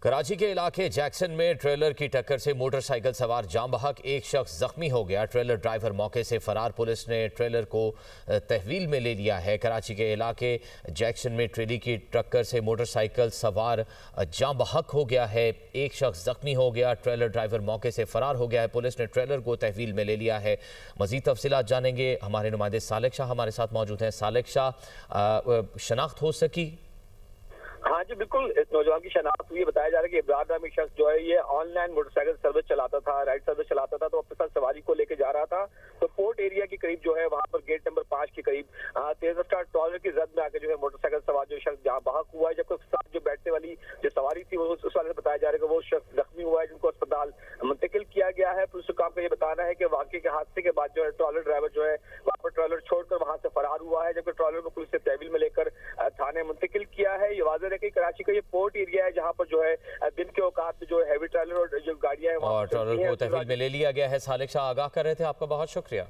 कराची के इलाके जैक्सन में ट्रेलर की टक्कर से मोटरसाइकिल सवार जाम बहक एक शख्स जख्मी हो गया। ट्रेलर ड्राइवर मौके से फरार। पुलिस ने ट्रेलर को तहवील में ले लिया है। कराची के इलाके जैक्सन में ट्रेली की टक्कर से मोटरसाइकिल सवार जाम बहक हो गया है। एक शख्स जख्मी हो गया। ट्रेलर ड्राइवर मौके से फरार हो गया है। पुलिस ने ट्रेलर को तहवील में ले लिया है। मजीद तफसीलात जानेंगे, हमारे नुमाइंदे सालिक शाह हमारे साथ मौजूद हैं। सालिक शाह, शनाख्त हो सकी? हाँ जी बिल्कुल, इस नौजवान की शनाख्त हुई। बताया जा रहा है कि इब्रार नामी शख्स जो है ये ऑनलाइन मोटरसाइकिल सर्विस चलाता था, राइड सर्विस चलाता था, तो अपने साथ सवारी को लेकर जा रहा था। तो पोर्ट एरिया के करीब जो है वहाँ पर गेट नंबर 5 के करीब तेज रफ्तार ट्रॉलर की जद में आकर जो है मोटरसाइकिल सवार जो शख्स जहाँ बहक हुआ है, जबकि उसके साथ जो बैठने वाली जो सवारी थी उस वाले से बताया जा रहा है कि वो शख्स जख्मी हुआ है, जिनको अस्पताल मुंतकिल किया गया है। पुलिस काम का ये बताना है कि वाकई के हादसे के बाद जो है ट्रॉलर ड्राइवर जो है वहाँ पर ट्रॉलर छोड़कर वहाँ से फरार हुआ है, जबकि ट्रॉलर को पुलिस ने तहवील में लेकर थाने मुंतकिल किया है। ये वाज़ेह है कि कराची का ये पोर्ट एरिया है जहाँ पर जो है दिन के औकात में जो है हैवी ट्रैलर और जो गाड़ियां हैं और ट्रॉलर को तहवील में ले लिया गया है। सालिक शाह आगाह कर रहे थे, आपका बहुत शुक्रिया।